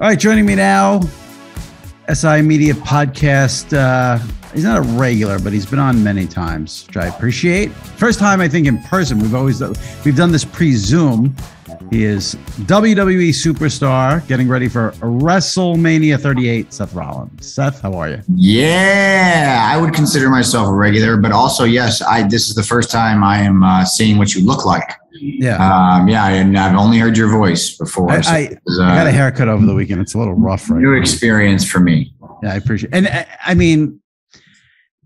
All right, joining me now, SI Media Podcast. He's not a regular, but he's been on many times, which I appreciate. First time, I think, in person. We've done this pre-Zoom. He is WWE superstar, getting ready for WrestleMania 38, Seth Rollins. Seth, how are you? Yeah, I would consider myself a regular, but also, yes, this is the first time I am seeing what you look like. Yeah. And I've only heard your voice before. I got a haircut over the weekend. It's a little rough right now. New experience for me. Yeah, I appreciate it. And I mean,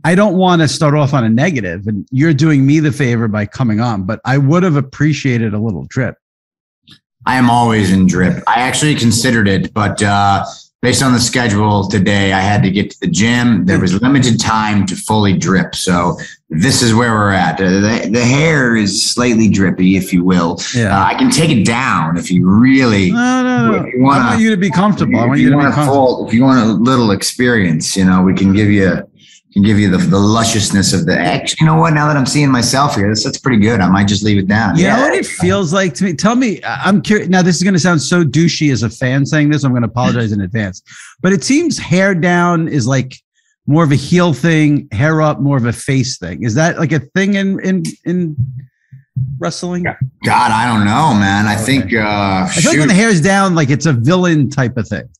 I don't want to start off on a negative, and you're doing me the favor by coming on, but I would have appreciated a little drip. I am always in drip. I actually considered it, but based on the schedule today, I had to get to the gym. There was limited time to fully drip. So this is where we're at. The hair is slightly drippy, if you will. Yeah. I can take it down if you really. No. I want you to be comfortable. I want you to be comfortable. If you want a little experience, we can give you. The lusciousness of the X. You know what? Now that I'm seeing myself here, that's pretty good. I might just leave it down. You know what it feels like to me? Tell me, I'm curious. Now, this is going to sound so douchey as a fan saying this. I'm going to apologize in advance. But it seems hair down is like more of a heel thing, hair up more of a face thing. Is that like a thing in wrestling? God, I don't know, man. I think I feel like when the hair's down, like it's a villain type of thing.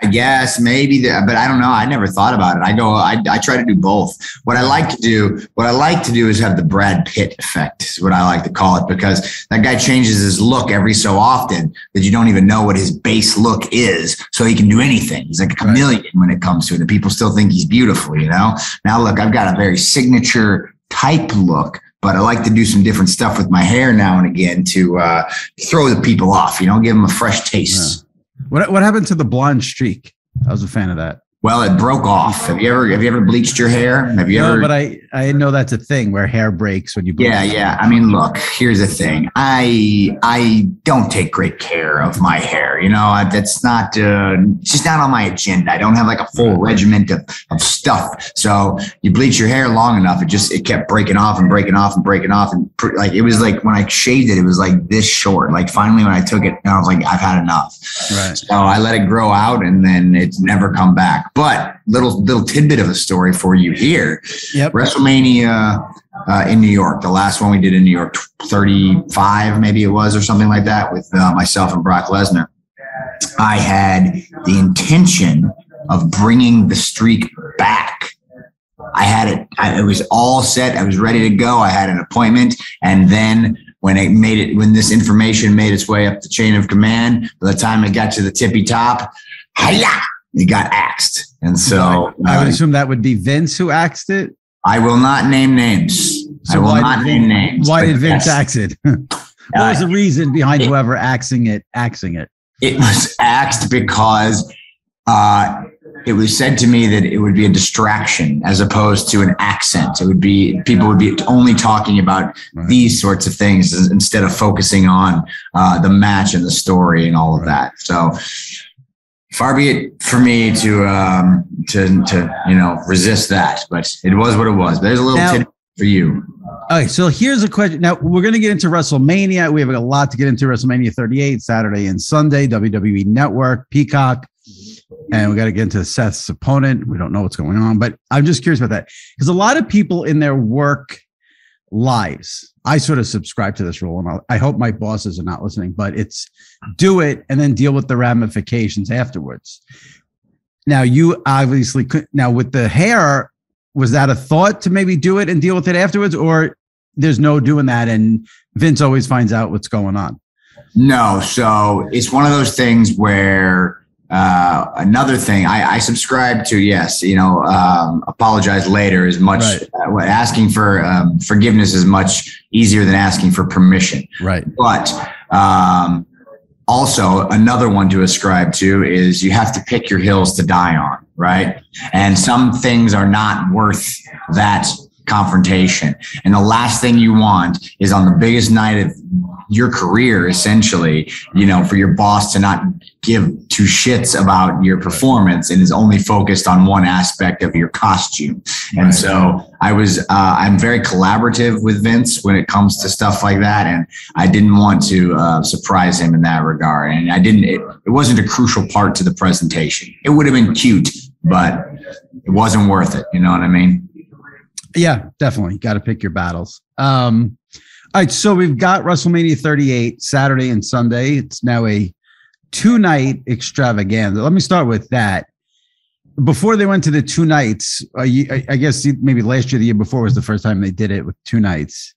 I guess maybe, but I don't know. I never thought about it. I try to do both. What I like to do is have the Brad Pitt effect, is what I like to call it, because that guy changes his look every so often that you don't even know what his base look is. So he can do anything. He's like a chameleon when it comes to it. And people still think he's beautiful, Now, look, I've got a very signature type look, but I like to do some different stuff with my hair now and again to throw the people off, give them a fresh taste. Yeah. What happened to the blonde streak? I was a fan of that. Well, it broke off. Have you ever bleached your hair? No, but I know that's a thing where hair breaks when you bleach. Yeah. I mean, look, here's the thing. I don't take great care of my hair. That's not it's just not on my agenda. I don't have like a full regiment of stuff. So you bleach your hair long enough, it kept breaking off and breaking off and breaking off, and like it was like when I shaved it was like this short. Like finally when I took it, I was like, I've had enough. Right. So I let it grow out, and then it's never come back. But little tidbit of a story for you here. Yep. WrestleMania in New York, the last one we did in New York, 35 maybe it was, or something like that, with myself and Brock Lesnar. I had the intention of bringing the streak back. I had it. It was all set. I was ready to go. I had an appointment, and then when this information made its way up the chain of command, by the time it got to the tippy top, it got axed. And so I would assume that would be Vince who axed it. I will not name names. Why did Vince axe it? What was the reason behind whoever axing it? It was axed because it was said to me that it would be a distraction as opposed to an accent. People would be only talking about these sorts of things instead of focusing on the match and the story and all of that. So far be it for me to resist that, but it was what it was. There's a little tip for you. Okay, so here's a question. Now we're going to get into WrestleMania. We have a lot to get into. WrestleMania 38, Saturday and Sunday, WWE Network, Peacock, and we got to get into Seth's opponent. We don't know what's going on, but I'm just curious about that because a lot of people in their work lives. I sort of subscribe to this rule, and I hope my bosses are not listening, but it's do it and then deal with the ramifications afterwards. Now, you obviously could. Now, with the hair, was that a thought to maybe do it and deal with it afterwards, or there's no doing that and Vince always finds out what's going on? No. So it's one of those things where another thing I subscribe to, yes, apologize later is much, asking for forgiveness is much easier than asking for permission. Right. But also another one to ascribe to is you have to pick your hills to die on. Right. And some things are not worth that confrontation. And the last thing you want is on the biggest night of your career, essentially, you know, for your boss to not give two shits about your performance and is only focused on one aspect of your costume. And so I'm very collaborative with Vince when it comes to stuff like that. And I didn't want to surprise him in that regard. And it wasn't a crucial part to the presentation. It would have been cute, but it wasn't worth it. You know what I mean? Yeah, definitely. Got to pick your battles. All right. So we've got WrestleMania 38 Saturday and Sunday. It's now a 2-night extravaganza. Let me start with that. Before they went to the 2 nights, I guess maybe last year, the year before was the first time they did it with 2 nights.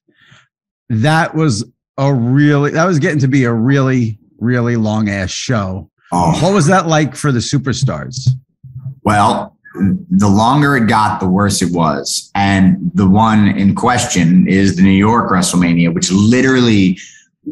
That was getting to be a really, really long ass show. Oh. What was that like for the superstars? Well, the longer it got, the worse it was. And the one in question is the New York WrestleMania, which literally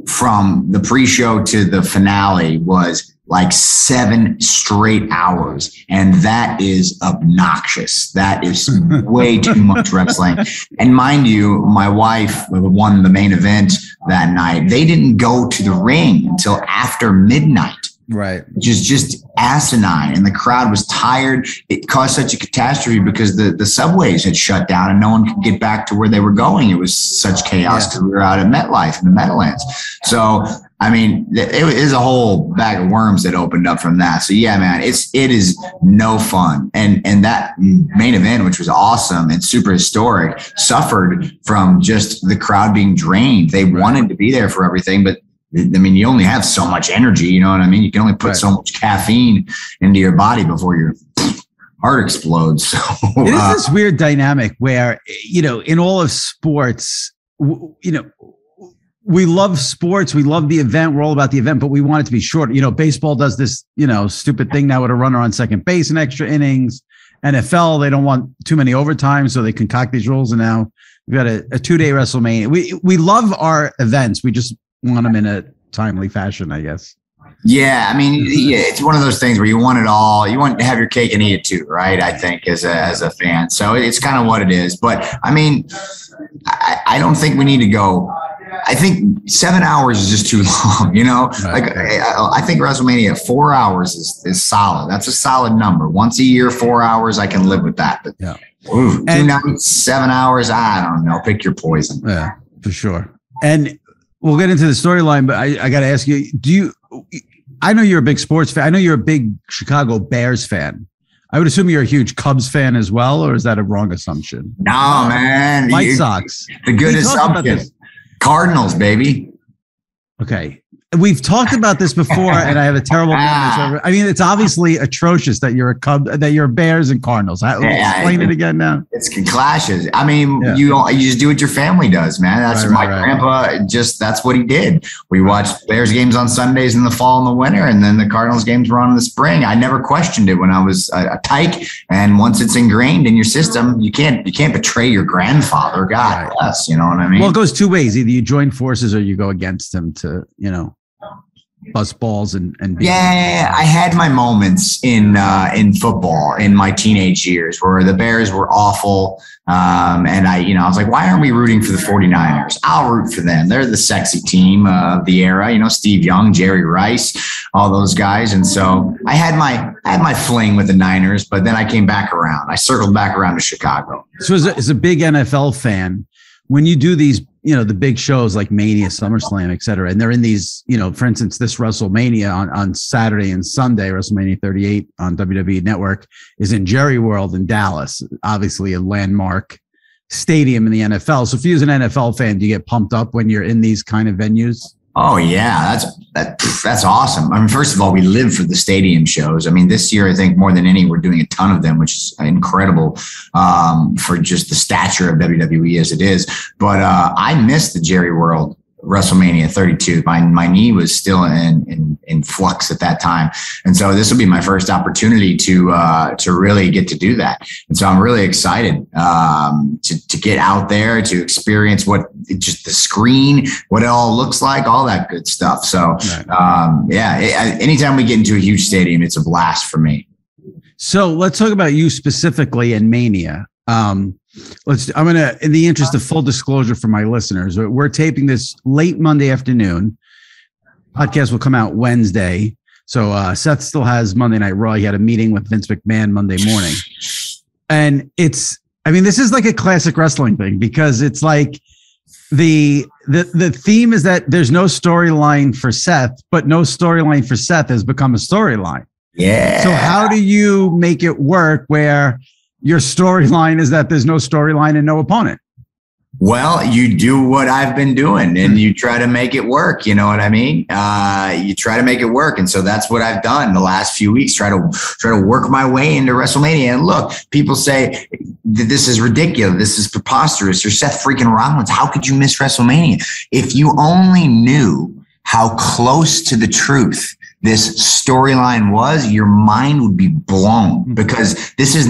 from the pre-show to the finale was like 7 straight hours. And that is obnoxious. That is way too much wrestling. And mind you, my wife won the main event that night. They didn't go to the ring until after midnight. Right. Which is just asinine. And the crowd was tired. It caused such a catastrophe because the subways had shut down and no one could get back to where they were going. It was such chaos because we were out at MetLife in the Meadowlands. So, I mean, it is a whole bag of worms that opened up from that. So, yeah, man, it is no fun. And that main event, which was awesome and super historic, suffered from just the crowd being drained. They wanted to be there for everything, but I mean, you only have so much energy, you know what I mean? You can only put so much caffeine into your body before your heart explodes. So it is this weird dynamic where, you know, in all of sports, you know, we love sports. We love the event. We're all about the event, but we want it to be short. You know, baseball does this, you know, stupid thing now with a runner on second base and extra innings. NFL, they don't want too many overtime, so they concoct these rules. And now we've got a 2-day WrestleMania. We love our events. We just want them in a timely fashion, I guess. Yeah, I mean, it's one of those things where you want it all. You want to have your cake and eat it too, right? I think as a fan. So it's kind of what it is. But I mean, I don't think we need to go. I think 7 hours is just too long, you know? Like I think WrestleMania 4 hours is solid. That's a solid number. Once a year, 4 hours, I can live with that. But 2 nights, 7 hours, I don't know. Pick your poison. Yeah, for sure. And we'll get into the storyline, but I got to ask you, I know you're a big sports fan. I know you're a big Chicago Bears fan. I would assume you're a huge Cubs fan as well, or is that a wrong assumption? No, man. White Sox. The good assumption. Cardinals, baby. Okay. We've talked about this before, and I have a terrible memory. I mean, it's obviously atrocious that you're a Bears and Cardinals. Explain it again now. It's clashes. I mean, you just do what your family does, man. That's my grandpa. That's what he did. We watched Bears games on Sundays in the fall and the winter, and then the Cardinals games were on in the spring. I never questioned it when I was a tyke. And once it's ingrained in your system, you can't betray your grandfather. God bless. You know what I mean? Well, it goes two ways. Either you join forces or you go against him to, you know, bust balls and I had my moments in football in my teenage years where the Bears were awful. And I was like, why aren't we rooting for the 49ers? I'll root for them. They're the sexy team of the era, you know, Steve Young, Jerry Rice, all those guys. And so I had my fling with the Niners, but then I came back around. I circled back around to Chicago. So as a big NFL fan, when you do these, you know, the big shows like Mania, SummerSlam, et cetera, and they're in these, you know, for instance, this WrestleMania on Saturday and Sunday, WrestleMania 38 on WWE Network is in Jerry World in Dallas, obviously a landmark stadium in the NFL. So if you're an NFL fan, do you get pumped up when you're in these kind of venues? Oh yeah, that's awesome. I mean, first of all, we live for the stadium shows. I mean, this year, I think more than any, we're doing a ton of them, which is incredible for just the stature of WWE as it is. But I missed the Jerry World WrestleMania 32. My knee was still in flux at that time. And so this will be my first opportunity to really get to do that. And so I'm really excited to get out there, to experience just the screen, what it all looks like, all that good stuff. So anytime we get into a huge stadium, it's a blast for me. So let's talk about you specifically in Mania. I'm going to, in the interest of full disclosure for my listeners, we're taping this late Monday afternoon. Podcast will come out Wednesday. So Seth still has Monday Night Raw. He had a meeting with Vince McMahon Monday morning. And this is like a classic wrestling thing, because it's like the theme is that there's no storyline for Seth, but no storyline for Seth has become a storyline. Yeah. So how do you make it work where your storyline is that there's no storyline and no opponent? Well, you do what I've been doing and you try to make it work. You know what I mean? You try to make it work. And so that's what I've done the last few weeks, try to work my way into WrestleMania. And look, people say that this is ridiculous. This is preposterous. You're Seth freaking Rollins. How could you miss WrestleMania? If you only knew how close to the truth this storyline was, your mind would be blown, because this is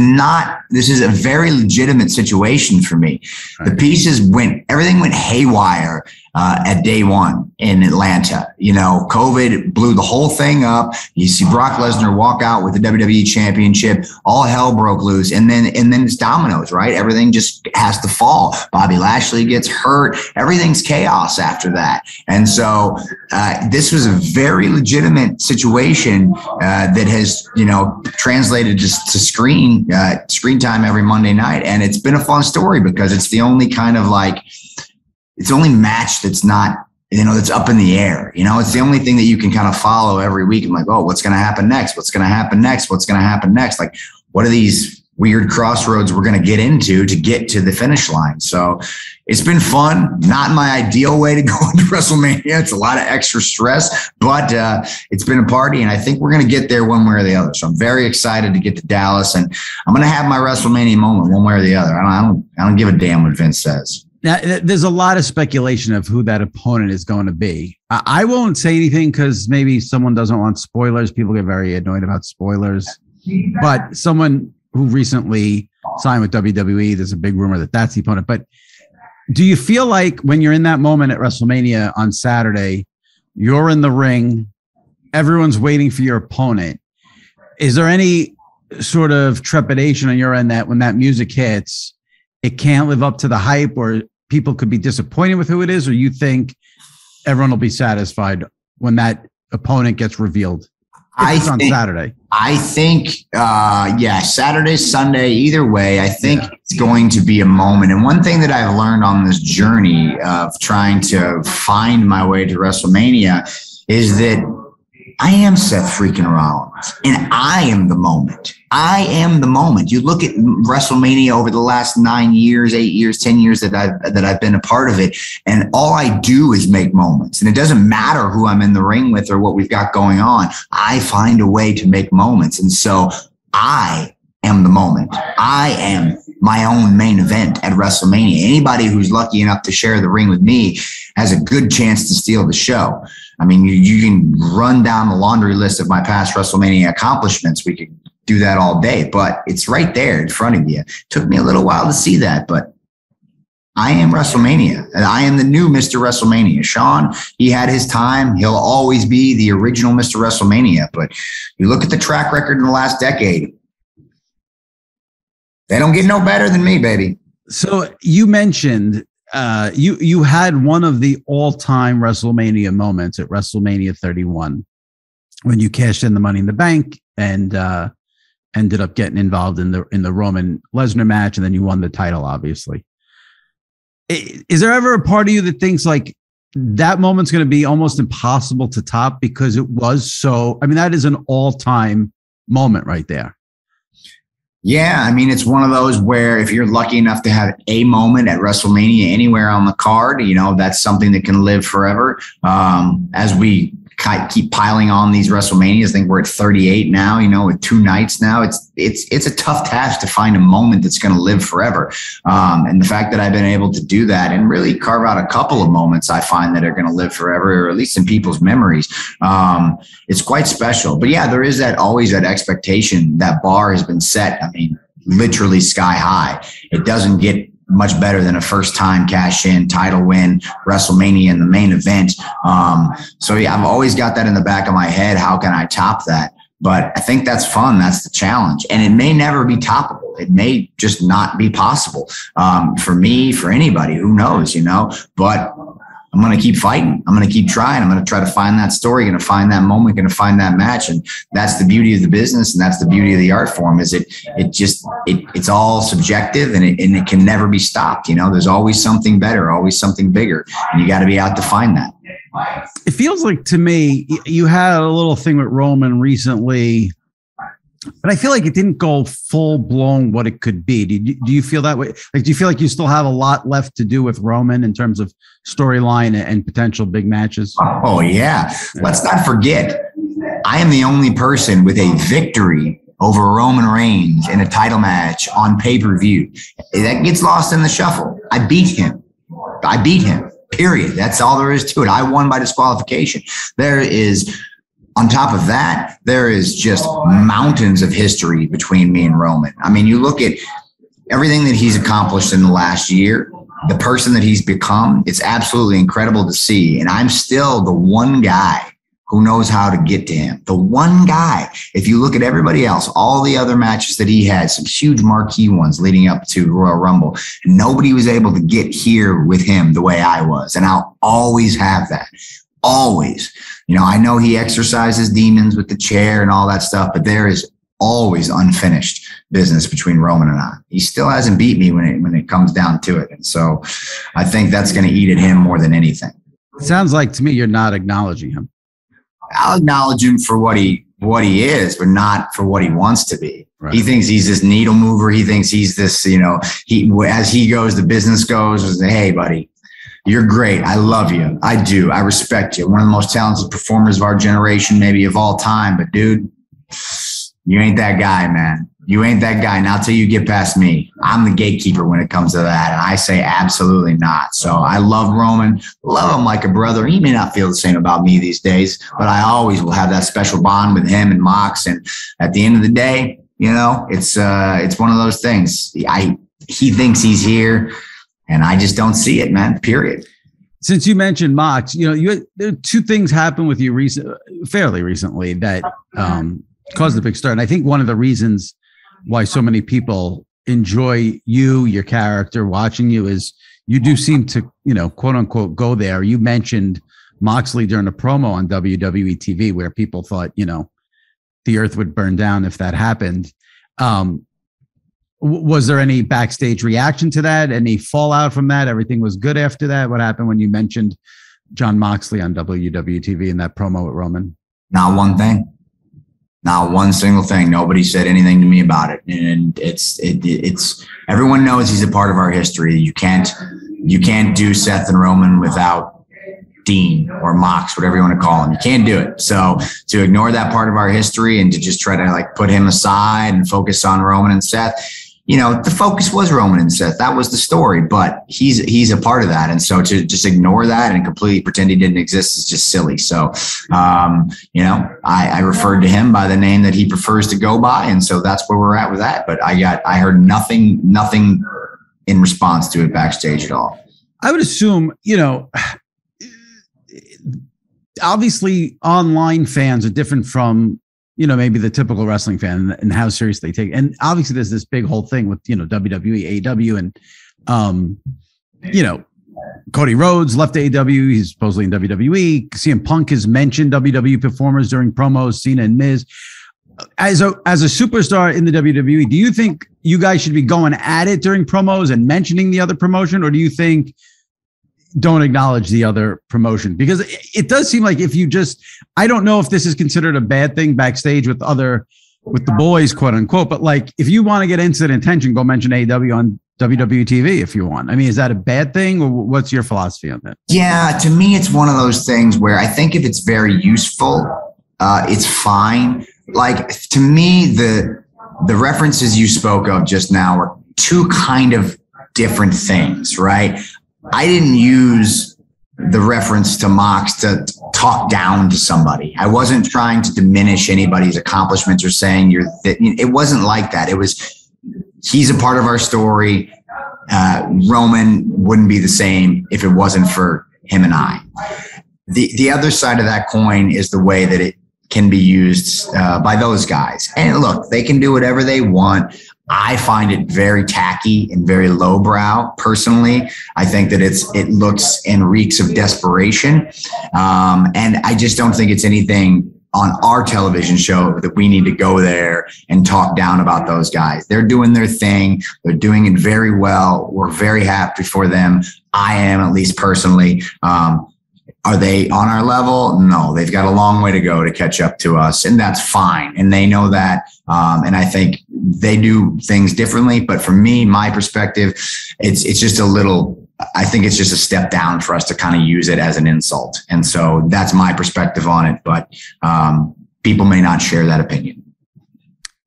a very legitimate situation for me. Right. Everything went haywire at day one in Atlanta. COVID blew the whole thing up. You see Brock Lesnar walk out with the WWE championship, all hell broke loose. And then it's dominoes, right? Everything just has to fall. Bobby Lashley gets hurt. Everything's chaos after that. And so this was a very legitimate situation that has, translated just to screen time every Monday night. And it's been a fun story because it's the only kind of it's the only match that's not, that's up in the air. It's the only thing that you can kind of follow every week. I'm like, oh, what's going to happen next? What's going to happen next? What's going to happen next? Like, what are these weird crossroads we're going to get into to get to the finish line? So it's been fun. Not my ideal way to go into WrestleMania. It's a lot of extra stress, but it's been a party, and I think we're going to get there one way or the other. So I'm very excited to get to Dallas, and I'm going to have my WrestleMania moment one way or the other. I don't give a damn what Vince says. Now, there's a lot of speculation of who that opponent is going to be. I won't say anything because maybe someone doesn't want spoilers. People get very annoyed about spoilers. But someone who recently signed with WWE, there's a big rumor that that's the opponent. But do you feel like when you're in that moment at WrestleMania on Saturday, you're in the ring, everyone's waiting for your opponent? Is there any sort of trepidation on your end that when that music hits, it can't live up to the hype, or people could be disappointed with who it is, or you think everyone will be satisfied when that opponent gets revealed? On Saturday. I think, Saturday, Sunday, either way, I think it's going to be a moment. And one thing that I've learned on this journey of trying to find my way to WrestleMania is that I am Seth freaking Rollins, and I am the moment. I am the moment. You look at WrestleMania over the last 9 years, 8 years, 10 years that I've been a part of it, and all I do is make moments. And it doesn't matter who I'm in the ring with or what we've got going on. I find a way to make moments, and so I am the moment. I am my own main event at WrestleMania. Anybody who's lucky enough to share the ring with me has a good chance to steal the show. I mean, you can run down the laundry list of my past WrestleMania accomplishments. We could do that all day, but it's right there in front of you. It took me a little while to see that, but I am WrestleMania, and I am the new Mr. WrestleMania. Sean, he had his time. He'll always be the original Mr. WrestleMania, but you look at the track record in the last decade, they don't get no better than me, baby. So you mentioned you had one of the all-time WrestleMania moments at WrestleMania 31 when you cashed in the Money in the Bank and ended up getting involved in the Roman Lesnar match, and then you won the title, obviously. Is there ever a part of you that thinks like that moment's going to be almost impossible to top because it was so, that is an all-time moment right there. Yeah, it's one of those where if you're lucky enough to have a moment at WrestleMania anywhere on the card, that's something that can live forever. As we keep piling on these WrestleManias, I think we're at 38 now, with 2 nights now. It's a tough task to find a moment that's going to live forever. And the fact that I've been able to do that and really carve out a couple of moments I find that are going to live forever, or at least in people's memories, it's quite special. But yeah, there is always that expectation. That bar has been set, literally sky high. It doesn't get much better than a first-time cash-in, title win, WrestleMania in the main event. So yeah, I've always got that in the back of my head. How can I top that? But I think that's fun. That's the challenge. And it may never be toppable. It may just not be possible for me, for anybody, who knows, but I'm going to keep fighting. I'm going to keep trying. I'm going to try to find that story, going to find that moment, going to find that match. And that's the beauty of the business. And that's the beauty of the art form, is it's all subjective, and it can never be stopped. There's always something better, always something bigger. And you got to be out to find that. It feels like, to me, you had a little thing with Roman recently, but I feel like it didn't go full blown what it could be. Do you feel that way? Like, do you feel like you still have a lot left to do with Roman in terms of storyline and potential big matches? Oh yeah. Let's not forget, I am the only person with a victory over Roman Reigns in a title match on pay-per-view. That gets lost in the shuffle. I beat him. Period. That's all there is to it. I won by disqualification. On top of that, there is just mountains of history between me and Roman. I mean, you look at everything that he's accomplished in the last year, the person that he's become, it's absolutely incredible to see. And I'm still the one guy who knows how to get to him. The one guy. If you look at everybody else, all the other matches that he had, some huge marquee ones leading up to Royal Rumble, nobody was able to get here with him the way I was. And I'll always have that. Always. I know he exercises demons with the chair and all that stuff, but there is always unfinished business between Roman and I. He still hasn't beat me when it comes down to it. And so I think that's going to eat at him more than anything. Sounds like to me you're not acknowledging him. I'll acknowledge him for what he is, but not for what he wants to be. Right. He thinks he's this needle mover. He thinks he's this, as he goes, the business goes. Hey, buddy, you're great. I love you. I do. I respect you. One of the most talented performers of our generation, maybe of all time. But dude, you ain't that guy, man. You ain't that guy. Not till you get past me. I'm the gatekeeper when it comes to that. And I say absolutely not. So I love Roman, love him like a brother. He may not feel the same about me these days, but I always will have that special bond with him and Mox. And at the end of the day, it's one of those things. He thinks he's here, and I just don't see it, man, period. Since you mentioned Mox, there are two things happened with you fairly recently that caused a big stir. And I think one of the reasons why so many people enjoy your character, watching you, is you do seem to, quote unquote, go there. You mentioned Moxley during a promo on WWE TV where people thought, the earth would burn down if that happened. Was there any backstage reaction to that? Any fallout from that? Everything was good after that? What happened when you mentioned Jon Moxley on WWE TV in that promo with Roman? Not one thing. Not one single thing. Nobody said anything to me about it. And it's everyone knows he's a part of our history. You can't do Seth and Roman without Dean or Mox, whatever you want to call him. You can't do it. So to ignore that part of our history and to just try to put him aside and focus on Roman and Seth, the focus was Roman and Seth. That was the story, but he's a part of that. And so to just ignore that and completely pretend he didn't exist is just silly. So, I referred to him by the name that he prefers to go by. And so that's where we're at with that. But I heard nothing in response to it backstage at all. I would assume, obviously online fans are different from, maybe the typical wrestling fan and how serious they take. And obviously there's this big whole thing with, WWE, AEW, and, Cody Rhodes left AEW. He's supposedly in WWE. CM Punk has mentioned WWE performers during promos, Cena and Miz. As a superstar in the WWE, do you think you guys should be going at it during promos and mentioning the other promotion? Or do you think don't acknowledge the other promotion? Because it does seem like if you I don't know if this is considered a bad thing backstage with the boys, quote unquote, but if you want to get instant attention, go mention AEW on WWE TV if you want. I mean, is that a bad thing, or what's your philosophy on that? Yeah, to me, it's one of those things where I think if it's very useful, it's fine. To me, the references you spoke of just now are two kind of different things, right? I didn't use the reference to Mox to talk down to somebody. I wasn't trying to diminish anybody's accomplishments or saying it wasn't like that. It was, he's a part of our story. Roman wouldn't be the same if it wasn't for him and I. The other side of that coin is the way that can be used by those guys. And look, they can do whatever they want. I find it very tacky and very lowbrow. Personally, I think that it looks and reeks of desperation, and I just don't think it's anything on our television show that we need to go there and talk down about those guys. They're doing their thing. They're doing it very well. We're very happy for them. I am, at least personally. Are they on our level? No, they've got a long way to go to catch up to us, and that's fine. And they know that. And I think they do things differently. But for me, my perspective, it's just a little, I think it's just a step down for us to kind of use it as an insult. And so that's my perspective on it. But people may not share that opinion.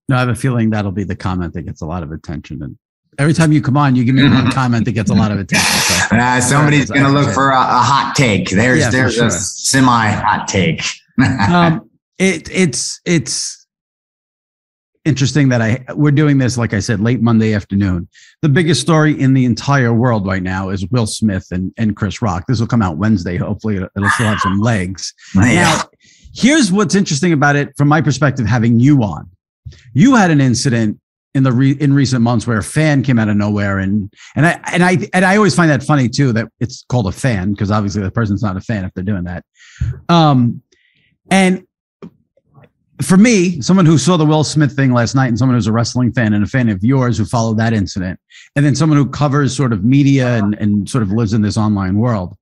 No, I have a feeling that'll be the comment that gets a lot of attention. And every time you come on, you give me one comment that gets a lot of attention. So somebody's going to look for a hot take. There's a semi-hot take. It's interesting that we're doing this, like I said, late Monday afternoon. The biggest story in the entire world right now is Will Smith and Chris Rock. This will come out Wednesday. Hopefully it'll still have some legs. Now, here's what's interesting about it from my perspective, having you on. You had an incident in recent months where a fan came out of nowhere, and I always find that funny too, that it's called a fan, because obviously the person's not a fan if they're doing that. And for me, someone who saw the Will Smith thing last night, and someone who's a wrestling fan and a fan of yours who followed that incident, and then someone who covers sort of media and sort of lives in this online world,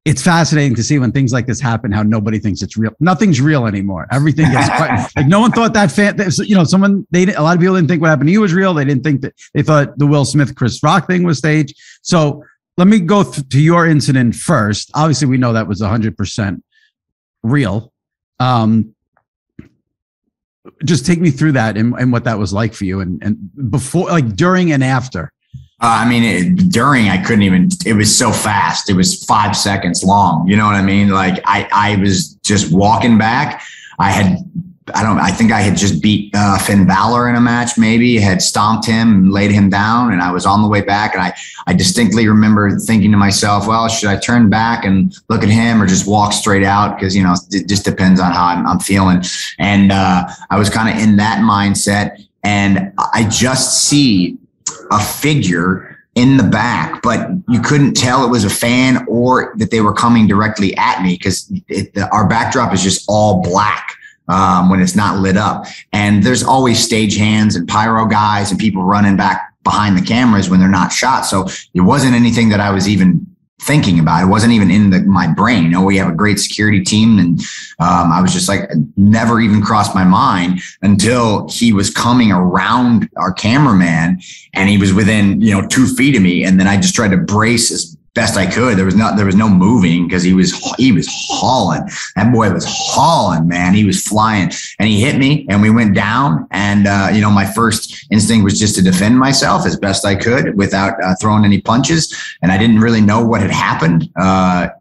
it's fascinating to see when things like this happen, how nobody thinks it's real. Nothing's real anymore. Everything is like no one thought that fan, a lot of people didn't think what happened to you was real. They didn't think that, they thought the Will Smith, Chris Rock thing was staged. So let me go to your incident first. Obviously we know that was 100% real. Just take me through that and what that was like for you, and before, like during and after. During, I couldn't even, it was so fast. It was 5 seconds long. You know what I mean? Like I was just walking back. I think I had just beat Finn Balor in a match, maybe had stomped him and laid him down. And I was on the way back. And I distinctly remember thinking to myself, well, should I turn back and look at him or just walk straight out? Because, it just depends on how I'm feeling. And I was kind of in that mindset. And I just see a figure in the back, but you couldn't tell it was a fan or that they were coming directly at me, because our backdrop is just all black when it's not lit up. And there's always stage hands and pyro guys and people running back behind the cameras when they're not shot. So it wasn't anything that I was even thinking about. It wasn't even in my brain. We have a great security team. And I was just like, it never even crossed my mind until he was coming around our cameraman and he was within, 2 feet of me. And then I just tried to brace as best I could. There was no moving because he was hauling. That boy was hauling, man. He was flying, and he hit me and we went down. And, my first instinct was just to defend myself as best I could without throwing any punches. And I didn't really know what had happened.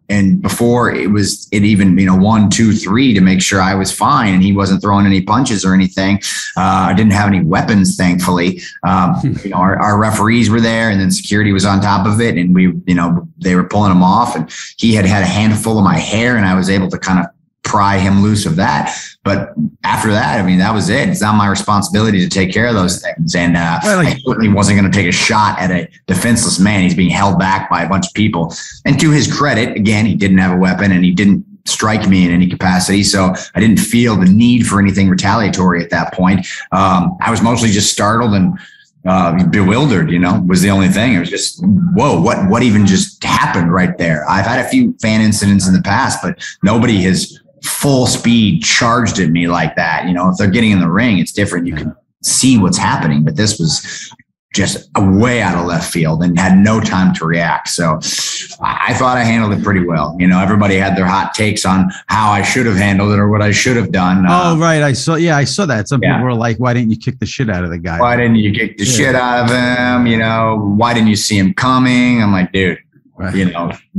And before it even, 1, 2, 3 to make sure I was fine and he wasn't throwing any punches or anything. I didn't have any weapons, thankfully. Our referees were there, and then security was on top of it. And they were pulling him off, and he had a handful of my hair, and I was able to kind of pry him loose of that. But after that, that was it. It's not my responsibility to take care of those things. And I certainly wasn't going to take a shot at a defenseless man. He's being held back by a bunch of people. And to his credit, again, he didn't have a weapon and he didn't strike me in any capacity. So I didn't feel the need for anything retaliatory at that point. I was mostly just startled and bewildered, was the only thing. It was just, whoa, what even just happened right there? I've had a few fan incidents in the past, but nobody has full speed charged at me like that. If they're getting in the ring, it's different. You can see what's happening, but this was just way out of left field and had no time to react. So I thought I handled it pretty well. Everybody had their hot takes on how I should have handled it or what I should have done. Right. I saw that. Some people were like, why didn't you kick the shit out of the guy? Why didn't you kick the shit out of him? Why didn't you see him coming? I'm like, dude, right.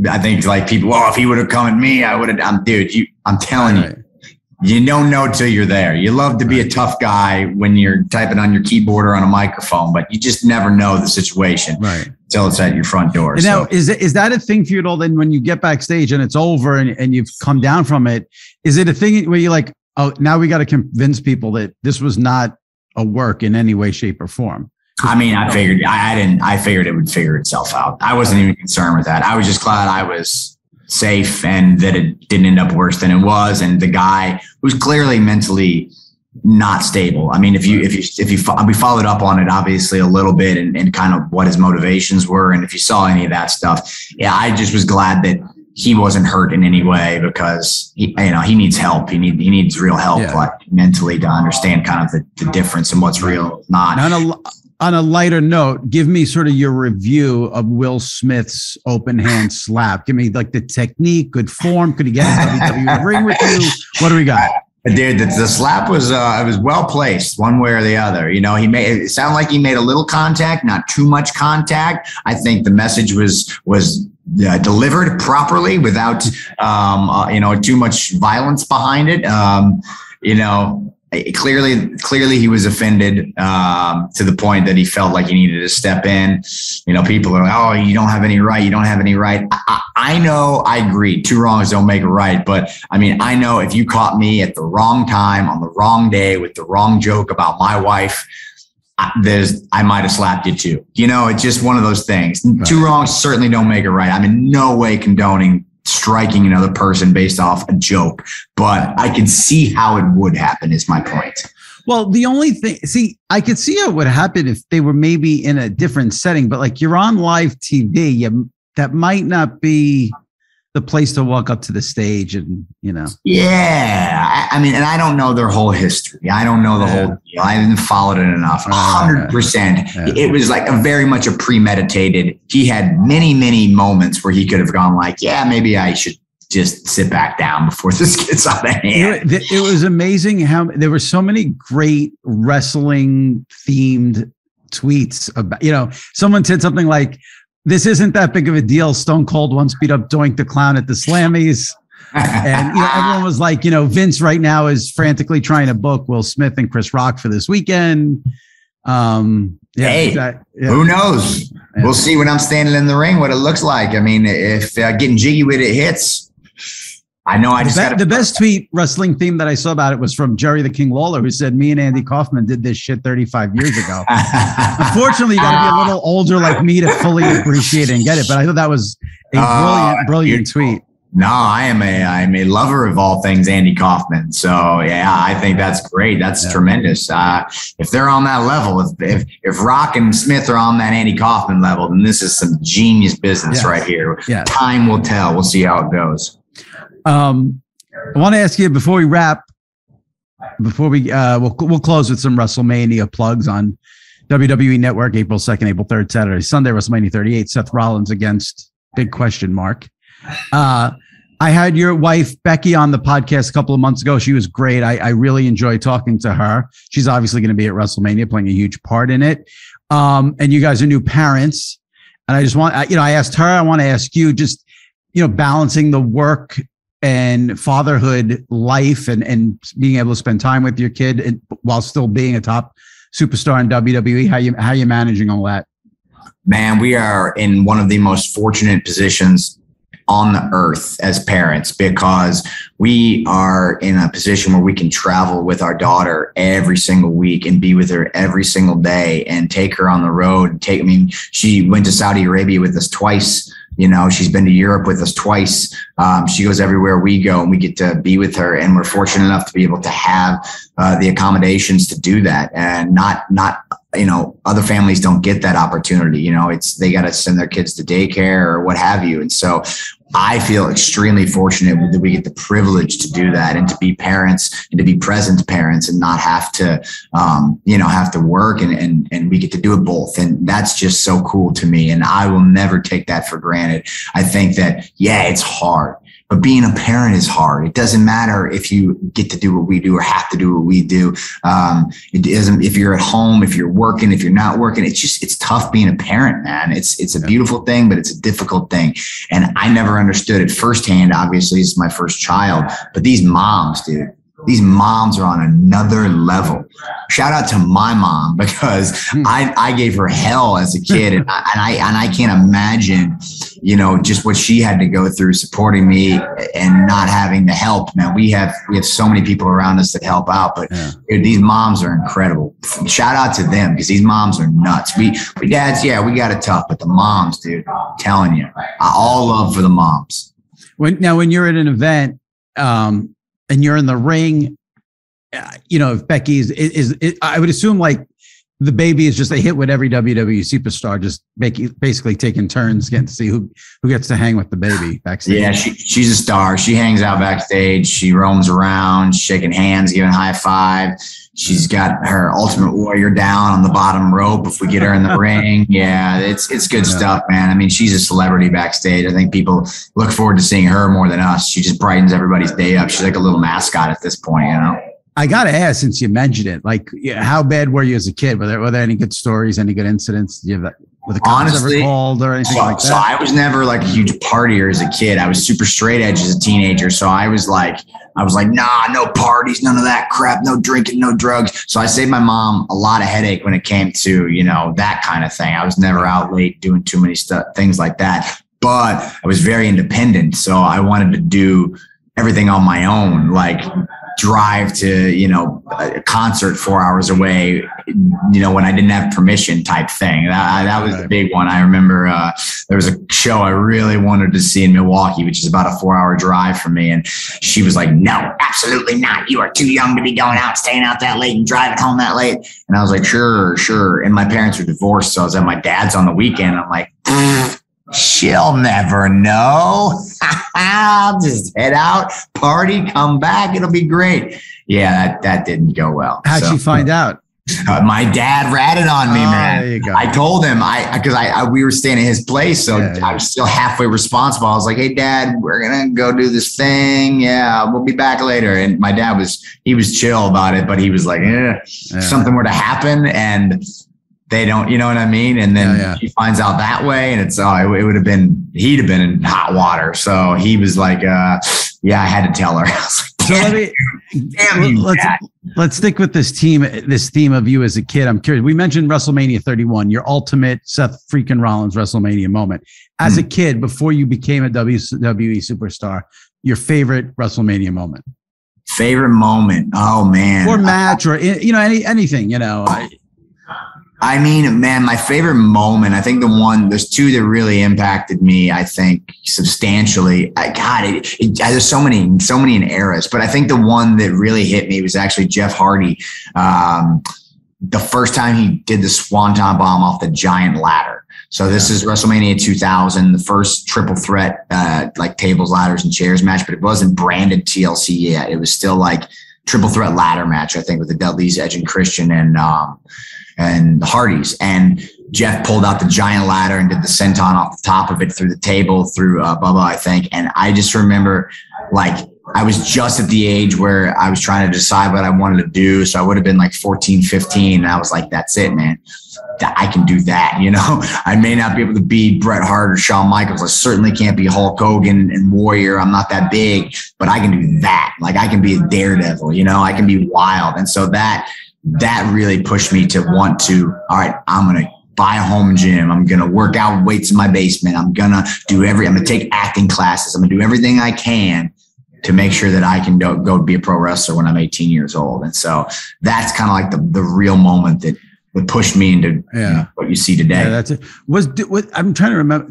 I think like people, if he would have come at me, I would have, I'm telling you, you don't know till you're there. You love to be a tough guy when you're typing on your keyboard or on a microphone, but you just never know the situation until it's at your front door. And now, is that a thing for you at all? Then when you get backstage and it's over and you've come down from it, is it a thing where you're like, oh, now we got to convince people that this was not a work in any way, shape, or form. I mean, I figured I figured it would figure itself out. I wasn't even concerned with that. I was just glad I was safe and that it didn't end up worse than it was. And the guy was clearly mentally not stable. I mean, we followed up on it obviously a little bit and kind of what his motivations were. And if you saw any of that stuff, yeah, I just was glad that he wasn't hurt in any way, because he needs help. He needs real help, like mentally, to understand kind of the difference in what's real, not. On a lighter note, give me sort of your review of Will Smith's open hand slap. Give me like the technique, good form. Could he get a WWE ring with you? What do we got? Dude, the slap was it was well placed one way or the other. It sounded like he made a little contact, not too much contact. I think the message was delivered properly without too much violence behind it. Clearly he was offended to the point that he felt like he needed to step in. People are like, oh, you don't have any right. You don't have any right. I know, I agree. Two wrongs don't make a right. But I mean, I know if you caught me at the wrong time on the wrong day with the wrong joke about my wife, I might have slapped you too. It's just one of those things. Right. Two wrongs certainly don't make it right. I'm in no way condoning striking another person based off a joke, but I can see how it would happen is my point. Well, the only thing, I could see how it would happen if they were maybe in a different setting, but like you're on live TV, that might not be the place to walk up to the stage and, Yeah. I mean, and I don't know their whole history. I don't know the whole deal. I haven't followed it enough. 100%. Yeah. It was like very much a premeditated. He had many, many moments where he could have gone like, yeah, maybe I should just sit back down before this gets out of hand. It was amazing how there were so many great wrestling themed tweets about, someone said something like, this isn't that big of a deal. Stone Cold once beat up Doink the Clown at the Slammies. And everyone was like, Vince right now is frantically trying to book Will Smith and Chris Rock for this weekend. Who knows? Yeah. We'll see when I'm standing in the ring what it looks like. I mean, if getting jiggy with it hits, I know the best tweet wrestling theme that I saw about it was from Jerry the King Lawler, who said, me and Andy Kaufman did this shit 35 years ago. Unfortunately, you got to be a little older like me to fully appreciate it and get it. But I thought that was a brilliant tweet. No, I'm a lover of all things Andy Kaufman. So yeah, I think that's great. That's tremendous. If they're on that level, if Rock and Smith are on that Andy Kaufman level, then this is some genius business right here. Yeah. Time will tell. We'll see how it goes. I want to ask you before we wrap, we'll close with some WrestleMania plugs on WWE Network, April 2nd, April 3rd, Saturday, Sunday, WrestleMania 38, Seth Rollins against big question mark. I had your wife, Becky, on the podcast a couple of months ago. She was great. I really enjoyed talking to her. She's obviously going to be at WrestleMania playing a huge part in it. And you guys are new parents. And I just want, I asked her, I want to ask you just, balancing the work and fatherhood life and being able to spend time with your kid while still being a top superstar in WWE. How you managing all that? Man, we are in one of the most fortunate positions on the earth as parents, because we are in a position where we can travel with our daughter every single week and be with her every single day and take her on the road. She went to Saudi Arabia with us twice. She's been to Europe with us twice. She goes everywhere we go, and we get to be with her. And we're fortunate enough to be able to have the accommodations to do that. And not other families don't get that opportunity. They got to send their kids to daycare or what have you. And so I feel extremely fortunate that we get the privilege to do that and to be parents and to be present parents and not have to, have to work and we get to do it both. And that's just so cool to me. And I will never take that for granted. I think that, it's hard, but being a parent is hard. It doesn't matter if you get to do what we do or have to do what we do. It isn't, if you're at home, if you're working, if you're not working, it's tough being a parent, man. It's a beautiful thing, but it's a difficult thing. And I never understood it firsthand. Obviously, it's my first child, but these moms, dude, these moms are on another level. Shout out to my mom, because I gave her hell as a kid, and I can't imagine, you know, just what she had to go through supporting me and not having the help. Man, we have so many people around us that help out, but dude, these moms are incredible. Shout out to them, because these moms are nuts. We dads, we got it tough, but the moms, dude, I'm telling you, all love for the moms. When you're at an event, and you're in the ring, you know, if Becky's I would assume like the baby is just a hit with every WWE superstar, just basically taking turns getting to see who gets to hang with the baby backstage. Yeah, she's a star. She hangs out backstage. She roams around, shaking hands, giving high five. She's got her Ultimate Warrior down on the bottom rope if we get her in the ring. Yeah, it's good stuff, man. I mean, she's a celebrity backstage. I think people look forward to seeing her more than us. She just brightens everybody's day up. She's like a little mascot at this point, you know? I got to ask, since you mentioned it, like, how bad were you as a kid? Were there any good stories, any good incidents? Did you have with the cops ever called or anything like that? So I was never like a huge partier as a kid. I was super straight edge as a teenager. So I was like, nah, no parties, none of that crap, no drinking, no drugs. So I saved my mom a lot of headache when it came to, you know, that kind of thing. I was never out late doing too many things like that. But I was very independent. So I wanted to do everything on my own, like drive to, you know, a concert 4 hours away, you know, when I didn't have permission type thing. That was the big one. I remember there was a show I really wanted to see in Milwaukee, which is about a 4-hour drive from me. And she was like, no, absolutely not. You are too young to be going out, staying out that late and driving home that late. And I was like, sure. And my parents were divorced. So I was at my dad's on the weekend. I'm like, she'll never know. I'll just head out, party, come back. It'll be great. Yeah, that didn't go well. How'd she find out? My dad ratted on me, man. There you go. I told him because we were staying at his place, so I was still halfway responsible. I was like, "Hey, Dad, we're gonna go do this thing. Yeah, we'll be back later." And my dad was chill about it, but he was like, something were to happen and they don't, you know what I mean? And then he finds out that way, and it's he'd have been in hot water. So he was like, I had to tell her. I was like, let's stick with this theme of you as a kid. I'm curious. We mentioned WrestleMania 31, your ultimate Seth freaking Rollins WrestleMania moment. As a kid, before you became a WWE superstar, your favorite WrestleMania moment? Favorite moment? Oh man. Or match, or you know, anything, you know. I mean, man, my favorite moment, I think there's two that really impacted me, I think, substantially. There's so many in eras, but I think the one that really hit me was actually Jeff Hardy. The first time he did the Swanton Bomb off the giant ladder. So this is WrestleMania 2000, the first triple threat, like tables, ladders, and chairs match, but it wasn't branded TLC yet. It was still like triple threat ladder match, I think, with the Dudleys, Edge and Christian, and the Hardys. And Jeff pulled out the giant ladder and did the senton off the top of it through the table through Bubba, I think. And I just remember, like, I was just at the age where I was trying to decide what I wanted to do. So I would have been like 14, 15. And I was like, that's it, man. I can do that. You know, I may not be able to be Bret Hart or Shawn Michaels. I certainly can't be Hulk Hogan and Warrior. I'm not that big, but I can do that. Like, I can be a daredevil, you know, I can be wild. And so that really pushed me to want to, all right, I'm going to buy a home gym. I'm going to work out weights in my basement. I'm going to take acting classes. I'm going to do everything I can to make sure that I can go be a pro wrestler when I'm 18 years old. And so that's kind of like the real moment that pushed me into you know, what you see today. Yeah, that's it. I'm trying to remember.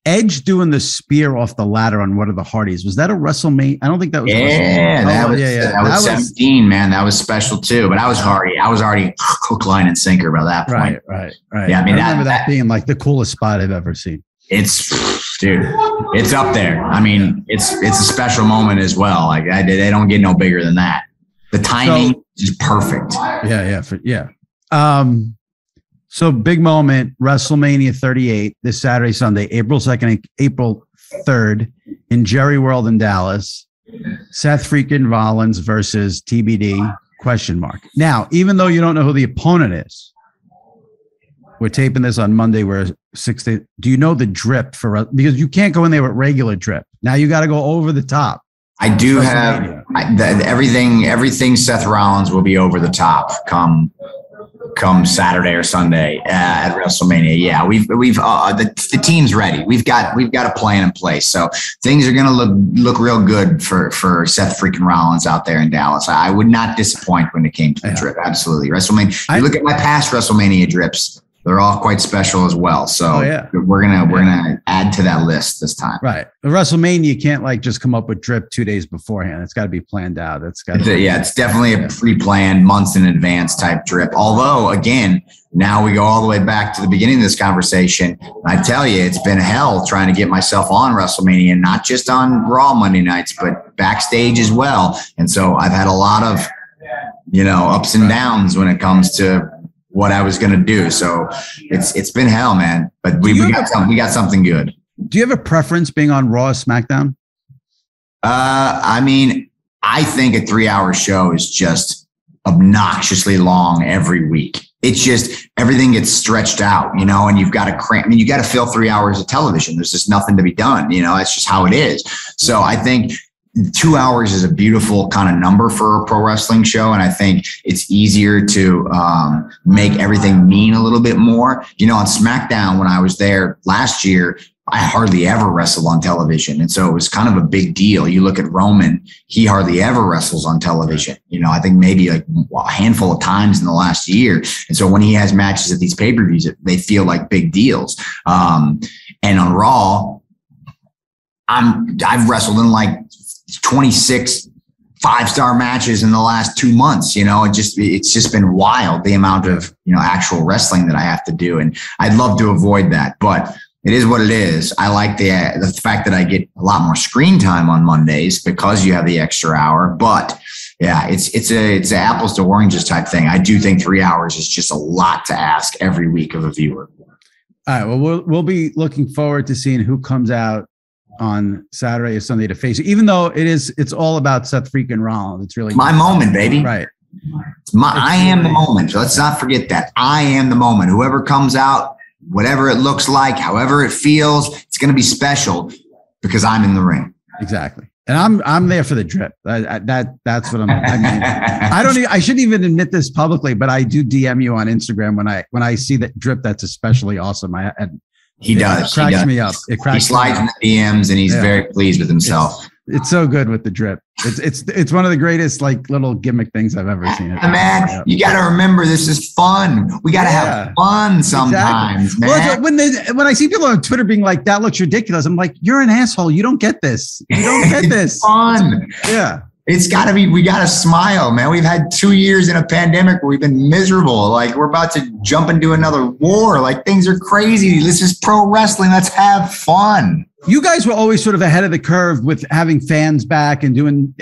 Edge doing the spear off the ladder on one of the Hardys. Was that a WrestleMania? I don't think that was. That was 17, man. That was special too. But I was already hook, line, and sinker by that point. Right. Yeah, I mean, I remember that being like the coolest spot I've ever seen. It's up there. I mean, it's a special moment as well. Like they don't get no bigger than that. The timing is perfect. Yeah. So big moment, WrestleMania 38 this Saturday, Sunday, April 2nd, April 3rd in Jerry World in Dallas. Seth freaking Rollins versus TBD ? Now, even though you don't know who the opponent is, we're taping this on Monday. We're 6 days. Do you know the drip because you can't go in there with regular drip. Now you got to go over the top. I do have everything Seth Rollins will be over the top come Saturday or Sunday at WrestleMania. Yeah, we've the team's ready. We've got a plan in place. So things are going to look real good for Seth freaking Rollins out there in Dallas. I would not disappoint when it came to the drip. Absolutely. WrestleMania. You look at my past WrestleMania drips. They're all quite special as well. So we're gonna add to that list this time. Right. WrestleMania, you can't like just come up with drip 2 days beforehand. It's got to be planned out. It's definitely a pre-planned, months in advance type drip. Although, again, now we go all the way back to the beginning of this conversation. I tell you, it's been hell trying to get myself on WrestleMania, not just on Raw Monday nights, but backstage as well. And so I've had a lot of, ups and downs when it comes to what I was going to do. So it's been hell, man, but we got something good. Do you have a preference being on Raw or SmackDown? I mean, I think a 3-hour show is just obnoxiously long every week. It's just everything gets stretched out, and you've got to cram. I mean, you got to fill 3 hours of television. There's just nothing to be done. That's just how it is. So I think 2 hours is a beautiful kind of number for a pro wrestling show. And I think it's easier to make everything mean a little bit more. On SmackDown, when I was there last year, I hardly ever wrestled on television. And so it was kind of a big deal. You look at Roman, he hardly ever wrestles on television. I think maybe like a handful of times in the last year. And so when he has matches at these pay-per-views, they feel like big deals. And on Raw, I've wrestled in like 26 5-star matches in the last 2 months. It's just been wild, the amount of, actual wrestling that I have to do. And I'd love to avoid that, but it is what it is. I like the fact that I get a lot more screen time on Mondays because you have the extra hour, but yeah, it's a apples to oranges type thing. I do think 3 hours is just a lot to ask every week of a viewer. All right. Well, we'll be looking forward to seeing who comes out on Saturday or Sunday to face it, even though it's all about Seth freaking Rollins. It's really my moment, baby. Right. I am the moment. So let's not forget that. I am the moment. Whoever comes out, whatever it looks like, however it feels, it's going to be special because I'm in the ring. Exactly. And I'm there for the drip. That's what I shouldn't even admit this publicly, but I do DM you on Instagram when I see that drip. That's especially awesome. He does. It cracks me up. He slides in the DMs and he's very pleased with himself. It's so good with the drip. It's one of the greatest like little gimmick things I've ever seen. Man, you got to remember this is fun. We got to have fun sometimes, exactly. Man. Well, when I see people on Twitter being like, "That looks ridiculous," I'm like, "You're an asshole. You don't get this. You don't get this." Fun. Yeah. It's got to be, we got to smile, man. We've had 2 years in a pandemic where we've been miserable. Like we're about to jump into another war. Like things are crazy. This is pro wrestling. Let's have fun. You guys were always sort of ahead of the curve with having fans back and doing,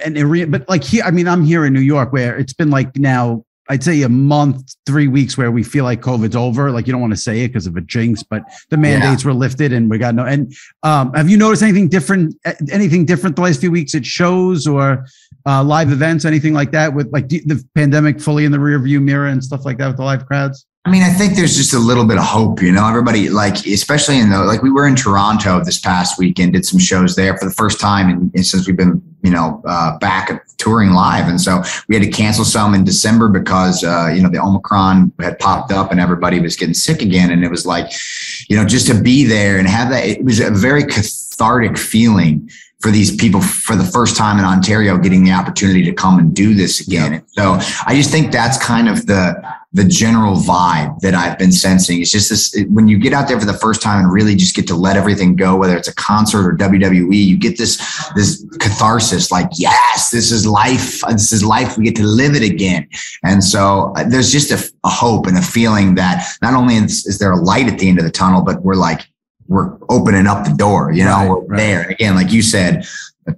but like here, I mean, I'm here in New York where it's been like now, I'd say a month, 3 weeks where we feel like COVID's over. Like you don't want to say it because of a jinx, but the mandates were lifted and we got no. And have you noticed anything different the last few weeks at shows or live events, anything like that with like the pandemic fully in the rear view mirror and stuff like that with the live crowds? I mean, I think there's just a little bit of hope, everybody, like, especially we were in Toronto this past weekend, did some shows there for the first time. And since we've been, back touring live. And so we had to cancel some in December because, the Omicron had popped up and everybody was getting sick again. And it was like, just to be there and have that, it was a very cathartic feeling for these people for the first time in Ontario, getting the opportunity to come and do this again. And so I just think that's kind of the general vibe that I've been sensing. It's just this, when you get out there for the first time and really just get to let everything go, whether it's a concert or WWE, you get this catharsis, like, yes, this is life. This is life. We get to live it again. And so there's just a hope and a feeling that not only is there a light at the end of the tunnel, but we're opening up the door, we're there. And again, like you said,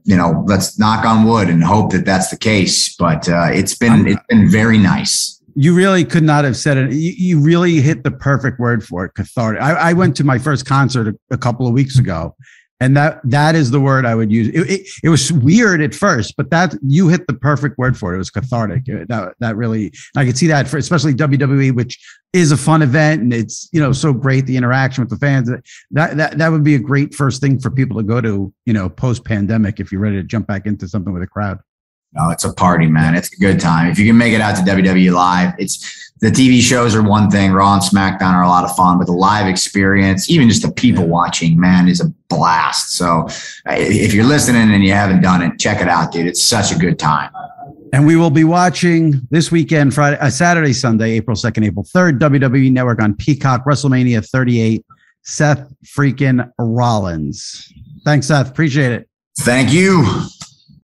let's knock on wood and hope that that's the case. But it's been very nice. You really could not have said it. You really hit the perfect word for it, cathartic. I went to my first concert a couple of weeks ago, And that is the word I would use. It was weird at first, but that you hit the perfect word for it. It was cathartic. That really, I could see that for especially WWE, which is a fun event, and it's so great, the interaction with the fans. That would be a great first thing for people to go to post pandemic if you're ready to jump back into something with a crowd. No, it's a party, man. It's a good time. If you can make it out to WWE Live, the TV shows are one thing. Raw and SmackDown are a lot of fun, but the live experience, even just the people watching, man, is a blast. So if you're listening and you haven't done it, check it out, dude. It's such a good time. And we will be watching this weekend, Saturday, Sunday, April 2nd, April 3rd, WWE Network on Peacock, WrestleMania 38, Seth freaking Rollins. Thanks, Seth. Appreciate it. Thank you.